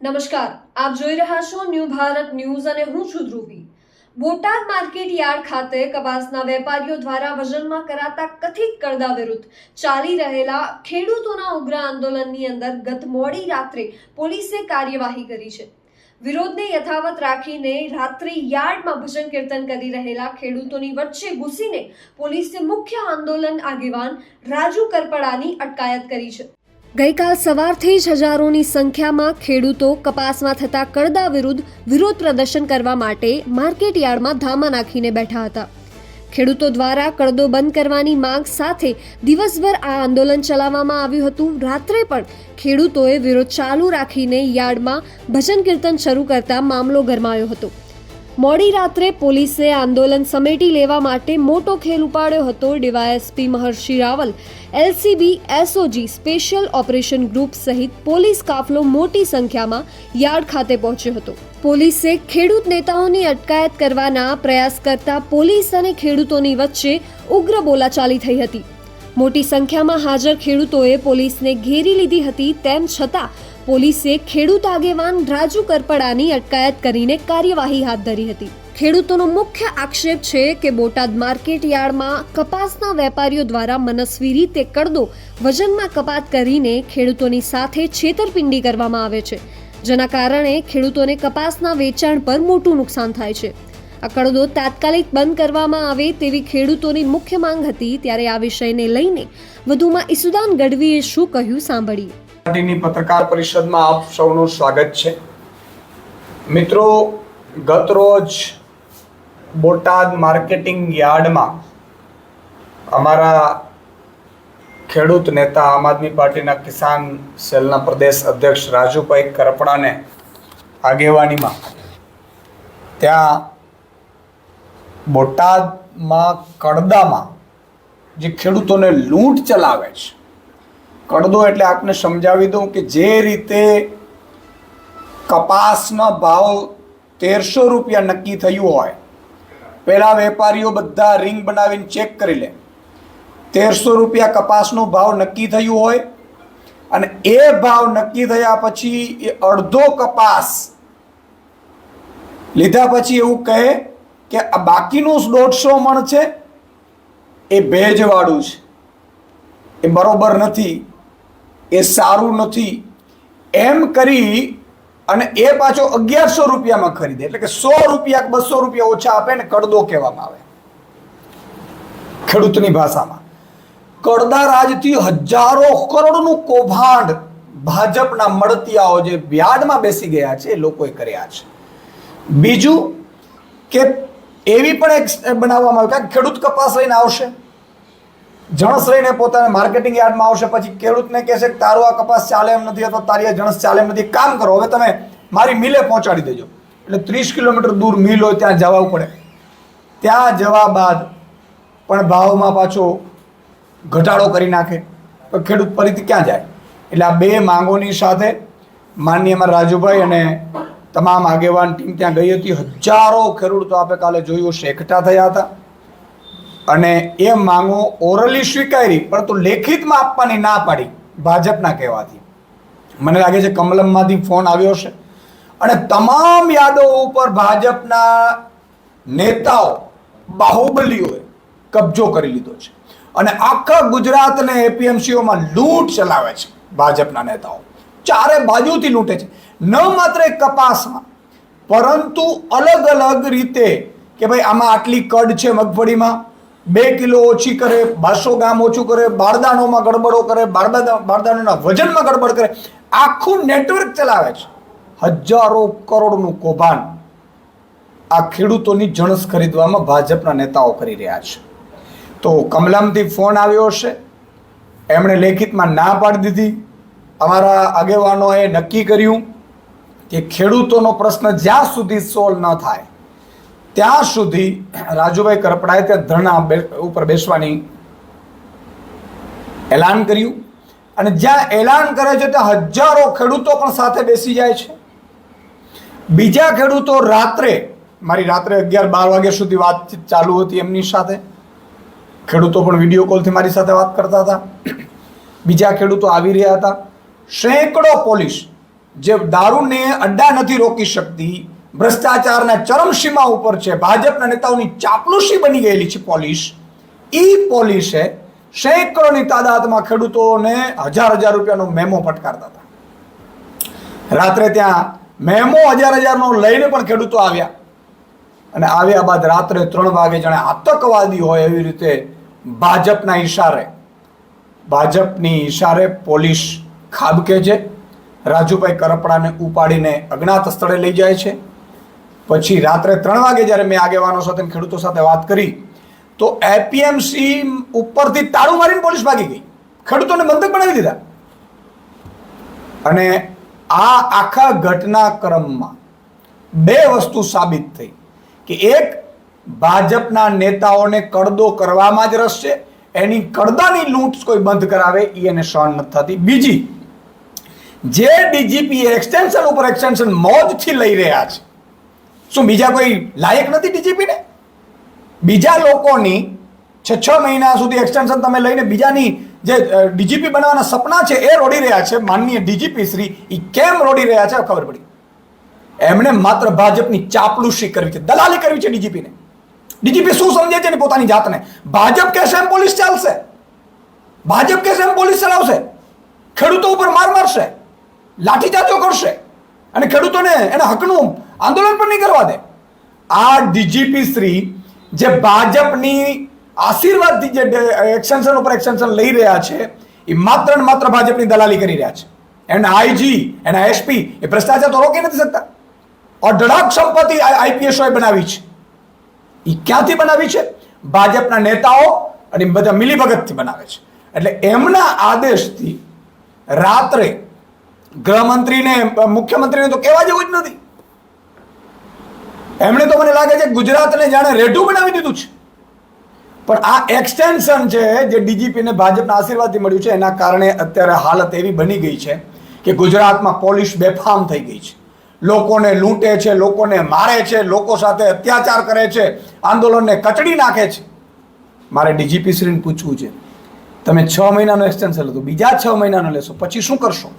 નમસ્કાર, આપ જોઈ રહ્યા છો ન્યૂ ભારત ન્યૂઝ અને હું છું ધ્રુવી। બોટાદ માર્કેટ યાર્ડ ખાતે કપાસના વેપારીઓ દ્વારા વજનમાં કરાતા કથિત કરદા વિરુદ્ધ ચાલી રહેલા ખેડૂતોના ઉગ્ર આંદોલનની અંદર ગત મોડી રાત્રે પોલીસે કાર્યવાહી કરી છે। વિરોધને યથાવત રાખીને રાત્રે યાર્ડમાં ભજન કીર્તન કરી રહેલા ખેડૂતોની વચ્ચે ઘૂસીને પોલીસે મુખ્ય આંદોલન આગેવાન રાજુ કરપડાની અટકાયત કરી છે। ગઈકાલ સવારથી જ હજારોની સંખ્યામાં ખેડૂતો કપાસમાં થતા કરદા વિરુદ્ધ વિરોધ પ્રદર્શન કરવા માટે માર્કેટ યાર્ડમાં ધામા નાખીને બેઠા હતા। ખેડૂતો દ્વારા કરદો બંધ કરવાની માંગ સાથે દિવસભર આ આંદોલન ચલાવવામાં આવ્યું હતું। રાત્રે પણ ખેડૂતોએ વિરોધ ચાલુ રાખીને યાર્ડમાં ભજન કીર્તન શરૂ કરતા મામલો ગરમાયો હતો। મોડી રાત્રે પોલીસે આંદોલન સમેટી લેવા માટે મોટો ખેલ ઉપાડ્યો હતો। DYSP Maharshi Raval, LCB, SOG, special operation group સહિત પોલીસ કાફલો મોટી સંખ્યામાં યાર્ડ ખાતે પહોંચ્યો હતો। પોલીસે ખેડૂત નેતાઓની અટકાયત કરવાના પ્રયાસ કરતા પોલીસ અને ખેડૂતોની વચ્ચે ઉગ્ર બોલાચાલી થઈ હતી। મોટી સંખ્યામાં હાજર ખેડૂતોએ પોલીસને ઘેરી લીધી હતી। તેમ છતાં પોલીસે ખેડૂત આગેવાન રાજુ કરપડાની અટકાયત કરીને કાર્યવાહી હાથ ધરી હતી। ખેડૂતોનો મુખ્ય આક્ષેપ છે કે બોટાદ માર્કેટ યાર્ડમાં કપાસના વેપારીઓ દ્વારા મનસ્વી રીતે કરદો વજનમાં કપાત કરીને ખેડૂતોની સાથે છેતરપિંડી કરવામાં આવે છે, જેના કારણે ખેડૂતોને કપાસના વેચાણ પર મોટું નુકસાન થાય છે। આ કરદો તાત્કાલિક બંધ કરવામાં આવે તેવી ખેડૂતોની મુખ્ય માંગ હતી। ત્યારે આ વિષયને લઈને વધુમાં ઈસુદાન ગઢવીએ શું કહ્યું સાંભળીએ। પાર્ટીની પત્રકાર પરિષદમાં આપ સૌનું સ્વાગત છે। મિત્રો, ગત રોજ બોટાદ માર્કેટિંગ યાર્ડમાં અમારા ખેડૂત નેતા આમ આદમી પાર્ટીના કિસાન સેલના પ્રદેશ અધ્યક્ષ રાજુભાઈ કરપડાને આગેવાનીમાં ત્યાં બોટાદમાં કરદામાં જે ખેડૂતોને લૂંટ ચલાવે છે, કરદો એટલે આપને સમજાવી દઉં કે જે રીતે કપાસનો ભાવ 1300 રૂપિયા નક્કી થયું હોય, પહેલા વેપારીઓ બધા રિંગ બનાવીને ચેક કરી લે, 1300 રૂપિયા કપાસનો ભાવ નક્કી થયું હોય અને એ ભાવ નક્કી થયા પછી એ અડધો કપાસ લીધા પછી એવું કહે કે આ બાકીનું 150 મણ છે એ ભેજવાળું છે, એ બરોબર નથી, એ સારું નથી, એમ કરી અને એ પાછો 1100 રૂપિયામાં ખરીદે, એટલે કે 100 રૂપિયા 200 રૂપિયા ઓછા આપે ને કરદો કહેવામાં આવે ખેડૂતની ભાષામાં। કરદા રાજથી હજારો કરોડનું કૌભાંડ ભાજપના મળતિયાઓ જે યાર્ડમાં બેસી ગયા છે એ લોકોએ કર્યા છે। બીજું કે એવી પણ એક બનાવવામાં આવે કે ખેડૂત કપાસ લઈને આવશે, જણસ લઈને પોતાના માર્કેટિંગ યાર્ડમાં આવશે, પછી ખેડૂતને કહેશે કે તારો આ કપાસ ચાલે એમ નથી અથવા તારી આ જણસ ચાલે એમ નથી, કામ કરો હવે તમે મારી મિલે પહોંચાડી દેજો। એટલે 30 કિલોમીટર દૂર મિલ હોય ત્યાં જવું પડે। ત્યાં જવા બાદ પણ ભાવમાં પાછો ઘટાડો કરી નાખે તો ખેડૂત ફરીથી ક્યાં જાય? એટલે આ બે માંગોની સાથે માનનીય અમારા રાજુભાઈ અને તમામ આગેવાન ટીમ ત્યાં ગઈ હતી। હજારો ખેડૂતો આપણે કાલે જોયું હશે એકઠા થયા હતા અને એ માંગો ઓરલી સ્વીકારી, પરંતુ લેખિતમાં આપવાની ના પાડી ભાજપના કહેવાથી। મને લાગે છે કમલમમાંથી ફોન આવ્યો છે અને તમામ યાદો ઉપર ભાજપના નેતાઓ બાહુબલીઓએ કબજો કરી લીધો છે અને આખા ગુજરાત અને એપીએમસીઓમાં લૂંટ ચલાવે છે ભાજપના નેતાઓ, ચારે બાજુથી લૂંટે છે। ન માત્ર કપાસમાં પરંતુ અલગ અલગ રીતે કે ભાઈ આમાં આટલી કડ છે મગફળીમાં, 2 કિલો ઓછી કરે, 200 ગ્રામ ઓછું કરે, બારદાનોમાં ગડબડો કરે, બારદાનોના વજનમાં ગડબડ કરે, આખું નેટવર્ક ચલાવે છે। હજારો કરોડનું કૌભાંડ આ ખેડૂતોની જણસ ખરીદવામાં ભાજપના નેતાઓ કરી રહ્યા છે। તો કમલમથી ફોન આવ્યો હશે, એમણે લેખિતમાં ના પાડી દીધી। અમારા આગેવાનોએ નક્કી કર્યું કે ખેડૂતોનો પ્રશ્ન જ્યાં સુધી સોલ્વ ન થાય ત્યાં સુધી રાજુભાઈ કરપડાએ ત્યાં ધરણા ઉપર બેસવાની એલાન કર્યું અને જ્યાં એલાન કરે છે ત્યાં હજારો ખેડૂતો પણ સાથે બેસી જાય છે। બીજા ખેડૂતો રાત્રે, મારી રાત્રે 11-12 વાગ્યા સુધી વાતચીત ચાલુ હતી એમની સાથે, ખેડૂતો પણ વિડીયો કોલથી મારી સાથે વાત કરતા હતા। બીજા ખેડૂતો આવી રહ્યા હતા, સેંકડો પોલીસ જે દારૂને અડ્ડા નથી રોકી શકતી, ભ્રષ્ટાચારના ચરમસીમા ઉપર છે, ભાજપના નેતાઓની ચાપલુસી બની ગયેલી છે પોલીસ, એ પોલીસે સેંકડોની તાદાદમાં ખેડૂતોને હજાર રૂપિયાનો મેમો ફટકારતા હતા. રાત્રે ત્યાં મેમો હજારનો લઈને પણ ખેડૂતો આવ્યા, અને આવ્યા બાદ રાત્રે 3 વાગે જાણે આતંકવાદી હોય એવી રીતે ભાજપની ઈશારે પોલીસ ખાબકે છે. રાજુભાઈ કરપડાને ઉપાડીને અજ્ઞાત સ્થળે લઈ જાય છે. પછી રાત્રે 3 વાગે જ્યારે મેં આગેવાનો સાથે ખેડૂતો સાથે વાત કરી તો એપીએમસી ઉપરથી તાળું મારીને પોલીસ ભાગી ગઈ, ખેડૂતોને બંધક બનાવી દીધા. અને આ આખા ઘટનાક્રમમાં 2 વસ્તુ સાબિત થઈ કે એક, ભાજપના નેતાઓને કડદો કરવામાં જ રસ છે, એની કડદાની લૂંટ કોઈ બંધ કરાવે એને સહન નથી થતી. બીજી, જે ડીજીપી એક્સટેન્શન ઉપર એક્સટેન્શન મોજથી લઈ રહ્યા છે, શું બીજા કોઈ લાયક નથી ડીજીપીને? બીજા લોકોની 6 મહિના સુધી એક્સટેન્શન તમે લઈને બીજાની જે ડીજીપી બનવાના સપના છે એ રોડી રહ્યા છે. માનનીય ડીજીપી શ્રી એ કેમ રોડી રહ્યા છે ખબર પડી. એમણે માત્ર ભાજપની ચાપલુસી કરવી છે, દલાલી કરવી છે ડીજીપીને. ડીજીપી શું સમજે છે ને પોતાની જાતને? ભાજપ કહેશે એમ પોલીસ ચાલશે, ભાજપ કહેશે એમ પોલીસ ચલાવશે, ખેડૂતો ઉપર માર મારશે, લાઠીચાર્જો કરશે અને ખેડૂતોને એના હકનું આંદોલન પણ નહીં કરવા દે. આ ડીજીપી શ્રી જે ભાજપની આશીર્વાદથી જે એક્સટેન્શન ઉપર એક્સટેન્શન લઈ રહ્યા છે એ માત્ર ને માત્ર ભાજપની દલાલી કરી રહ્યા છે. એના આઈજી, એના એસપી એ ભ્રષ્ટાચાર તો રોકી નથી શકતા. અઢળક સંપત્તિ આઈપીએસઓએ બનાવી છે. એ ક્યાંથી બનાવી છે? ભાજપના નેતાઓ અને બધા મિલીભગતથી બનાવે છે. એટલે એમના આદેશથી રાત્રે ગૃહમંત્રીને, મુખ્યમંત્રીને તો કહેવા જેવું જ નથી. એમણે તો મને લાગે છે ગુજરાતને જાણે રેઢું બનાવી દીધું છે. પણ આ એક્સટેન્શન છે જે ડીજીપીને ભાજપના આશીર્વાદથી મળ્યું છે, એના કારણે અત્યારે હાલત એવી બની ગઈ છે કે ગુજરાતમાં પોલીસ બેફામ થઈ ગઈ છે. લોકોને લૂંટે છે, લોકોને મારે છે, લોકો સાથે અત્યાચાર કરે છે, આંદોલનને કચડી નાખે છે. મારે ડીજીપી શ્રીને પૂછવું છે, તમે 6 મહિનાનો એક્સટેન્શન લીધું, બીજા 6 મહિનાનો લેશો, પછી શું કરશો?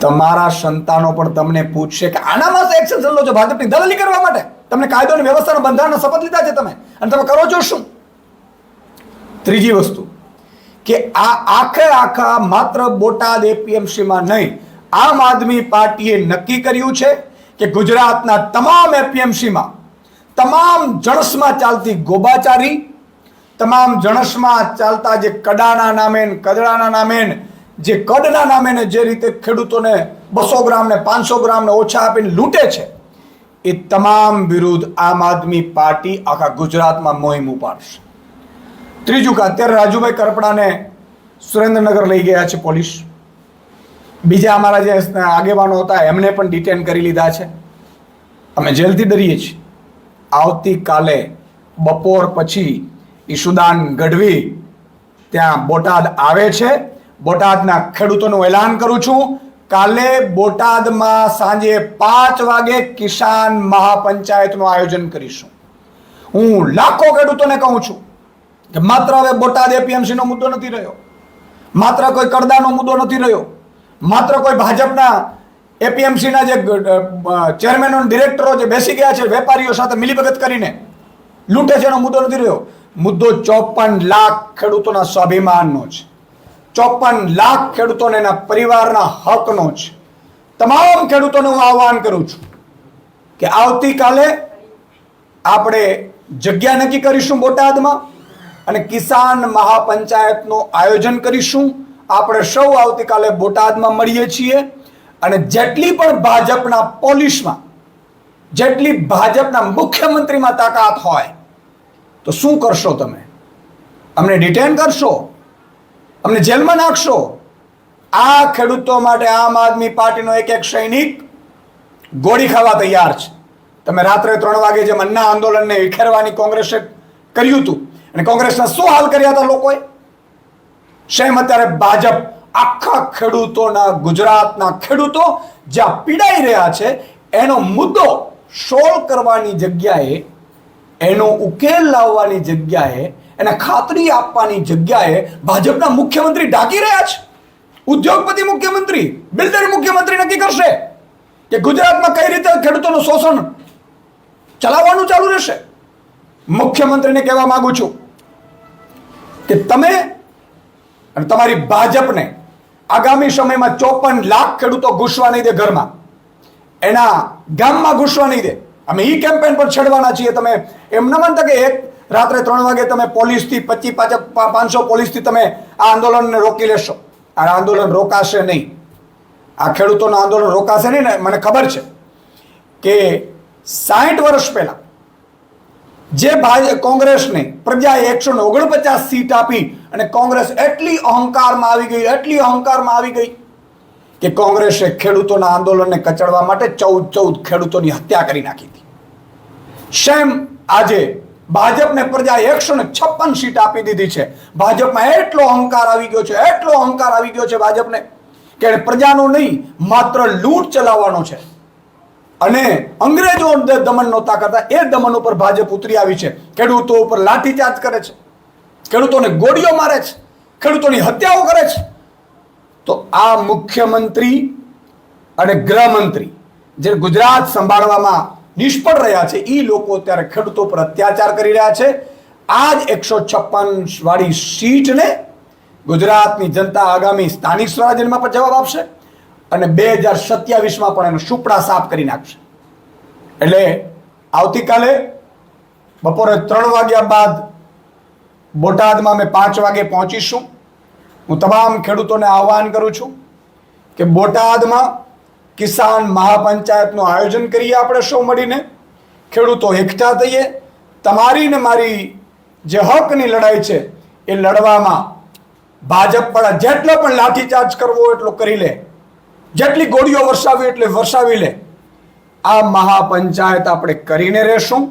તમારા સંતાનો પણ તમને પૂછશે કે આનામાં એક્સટેન્શન લો છો ભાજપની દલાલી કરવા માટે. તમને કાયદો અને વ્યવસ્થાના બંધારણના શપથ લીધા છે તમે, અને તમે કરો છો શું? ત્રીજી વસ્તુ કે આ આખા માત્ર બોટાદ એપીએમસીમાં નહીં, આમ આદમી પાર્ટીએ નક્કી કર્યું છે કે ગુજરાતના તમામ એપીએમસીમાં, તમામ જણસમાં ચાલતી ગોબાચારી, તમામ જણસમાં ચાલતા જે કડાના નામે, કદડાના નામે, જે કડના નામે જે રીતે ખેડૂતોને 200 ગ્રામ ને 500 ગ્રામ ને ઓછા આપીને લૂંટે છે, એ તમામ વિરુદ્ધ આમ આદમી પાર્ટી આખા ગુજરાતમાં મોહિમ ઉપાડશે. ત્રીજું કે અત્યારે રાજુભાઈ કરપડાને સુરેન્દ્રનગર લઈ ગયા છે પોલીસ. બીજા અમારા જે આગેવાનો હતા એમને પણ ડિટેન કરી લીધા છે. અમે જેલથી ડરીએ છીએ. આવતીકાલે બપોર પછી ઈશુદાન ગઢવી ત્યાં બોટાદ આવે છે. બોટાદના ખેડૂતોનું એલાન કરું છું, કાલે બોટાદમાં સાંજે 5 વાગે કિસાન મહાપંચાયતનું આયોજન કરીશું. હું લાખો ખેડૂતોને કહું છું કે માત્ર હવે બોટાદ એપીએમસીનો મુદ્દો નથી રહ્યો, માત્ર કોઈ કડદાનો મુદ્દો નથી રહ્યો, માત્ર કોઈ ભાજપના એપીએમસીના જે ચેરમેનો ડિરેક્ટરો જે બેસી ગયા છે વેપારીઓ સાથે મિલીભગત કરીને લૂંટે છે એનો મુદ્દો નથી રહ્યો. મુદ્દો 54 લાખ ખેડૂતોના સ્વાભિમાનનો છે, 54 લાખ ખેડૂતોને એના પરિવારના હકનો છે. તમામ ખેડૂતોને હું આહ્વાન કરું છું કે આવતીકાલે આપણે જગ્યા નક્કી કરીશું બોટાદમાં અને કિસાન મહાપંચાયતનું આયોજન કરીશું. આપણે સૌ આવતીકાલે બોટાદમાં મળીએ છીએ અને જેટલી પણ ભાજપના પોલીસમાં, જેટલી ભાજપના મુખ્યમંત્રીમાં તાકાત હોય તો શું કરશો તમે? અમને ડિટેન કરશો? અમને જેલમાં નાખશો? આ ખેડૂતો માટે આમ આદમી પાર્ટીનો એક સૈનિક ગોળી ખાવા તૈયાર છે. તમે રાત્રે 3 વાગે જે મન્ના આંદોલનને વિખેરવાની કોંગ્રેસે કર્યું હતું અને કોંગ્રેસના શું હાલ કર્યા હતા લોકોએ, સેમ અત્યારે ભાજપ આખા ખેડૂતોના, ગુજરાતના ખેડૂતો જ્યાં પીડાઈ રહ્યા છે એનો મુદ્દો સોલ્વ કરવાની જગ્યાએ, એનો ઉકેલ લાવવાની જગ્યાએ, એને ખાતરી આપવાની જગ્યાએ ભાજપના મુખ્યમંત્રી ઢાંકી રહ્યા છે. ઉદ્યોગપતિ મુખ્યમંત્રી, બિલ્ડર મુખ્યમંત્રી નક્કી કરશે કે ગુજરાતમાં કઈ રીતે ખેડૂતોનું શોષણ ચલાવવાનું ચાલુ રહેશે. મુખ્યમંત્રીને કહેવા માંગુ છું કે તમે અને તમારી ભાજપને આગામી સમયમાં 54 લાખ ખેડૂતો ઘૂસવા નહીં દે, ઘરમાં એના ગામમાં ઘૂસવા નહીં દે. અમે ઈ કેમ્પેન પર છેડવાના છીએ. તમે એમ ન માનતા કે એક રાત્રે 3 વાગે તમે પોલીસથી 2500 પોલીસથી તમે આ આંદોલનને રોકી લેશો. આ આંદોલન રોકાશે નહીં. આ ખેડૂતોનું આંદોલન રોકાશે નહીં ને મને ખબર છે કે 60 વર્ષ પહેલા જે કોંગ્રેસને પ્રજાએ 149 સીટ આપી અને કોંગ્રેસ એટલી અહંકારમાં આવી ગઈ કે કોંગ્રેસે ખેડૂતોના આંદોલનને કચડવા માટે 14 ખેડૂતોની હત્યા કરી નાખી હતી. શેમ આજે ભાજપને પ્રજાએ 156 સીટ આપી દીધી છે. ભાજપમાં એટલો અહંકાર આવી ગયો છે ભાજપને કે પ્રજાનો નહીં માત્ર લૂંટ ચલાવવાનો છે. અને અંગ્રેજો દમન નહોતા કરતા એ દમન ઉપર ભાજપ ઉતરી આવી છે. ખેડૂતો ઉપર લાઠીચાર્જ કરે છે, ખેડૂતોને ગોળીઓ મારે છે, ખેડૂતોની હત્યાઓ કરે છે. તો આ મુખ્યમંત્રી અને ગૃહમંત્રી જે ગુજરાત સંભાળવામાં નિષ્ફળ રહ્યા છે એ લોકો અત્યારે ખેડૂતો પર અત્યાચાર કરી રહ્યા છે. આ જ 156 વાળી સીટને ગુજરાતની જનતા આગામી સ્થાનિક સ્વરાજ્યમાં પણ જવાબ આપશે અને 2027માં પણ એનો સુપડા સાફ કરી નાખશે. એટલે આવતીકાલે બપોરે 3 વાગ્યા બાદ બોટાદમાં અમે 5 વાગે પહોંચીશું. હું તમામ ખેડૂતોને આહ્વાન કરું છું કે બોટાદમાં કિસાન મહાપંચાયતનું આયોજન કરીએ. આપણે સૌ મળીને ખેડૂતો એકઠા થઈએ. તમારી ને મારી જે હકની લડાઈ છે એ લડવામાં ભાજપ પર જેટલો પણ લાઠીચાર્જ કરવો એટલો કરી લે, જેટલી ગોળીઓ વરસાવી એટલે વરસાવી લે. આ મહાપંચાયત આપણે કરીને રહેશું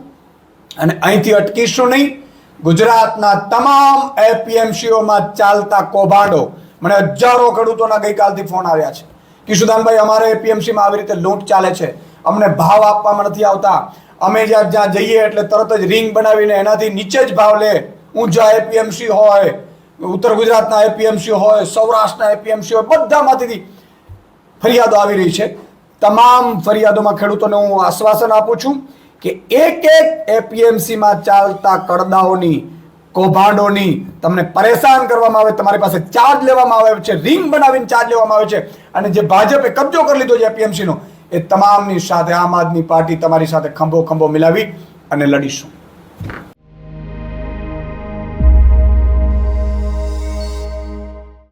અને અહીંથી અટકીશું નહીં. ગુજરાતના તમામ એપીએમસીઓમાં ચાલતા કૌભાંડો, મને હજારો ખેડૂતોના ગઈકાલથી ફોન આવ્યા છે. કિશુદાનભાઈ, અમારે એપીએમસીમાં આવી રીતે લૂંટ ચાલે છે, અમને ભાવ આપવામાં નથી આવતા, અમે જ્યાં જઈએ એટલે તરત જ રિંગ બનાવીને એનાથી નીચે જ ભાવ લે. ઊંઝા એપીએમસી હોય, ઉત્તર ગુજરાતના એપીએમસી હોય, સૌરાષ્ટ્રના એપીએમસી હોય, બધામાંથી ફરિયાદો આવી રહી છે. તમામ ફરિયાદોમાં ખેડૂતોને હું આશ્વાસન આપું છું કે એક એપીએમસીમાં ચાલતા કડદાઓની, કૌભાંડોની તમને પરેશાન કરવામાં આવે, તમારી પાસે ચાર્જ લેવામાં આવે છે, રિંગ બનાવીને ચાર્જ લેવામાં આવે છે. અને જે ભાજપે કબજો કરી લીધો છે એપીએમસીનો, એ તમામની સાથે આમ આદમી પાર્ટી તમારી સાથે ખંભો મિલાવી અને લડીશું.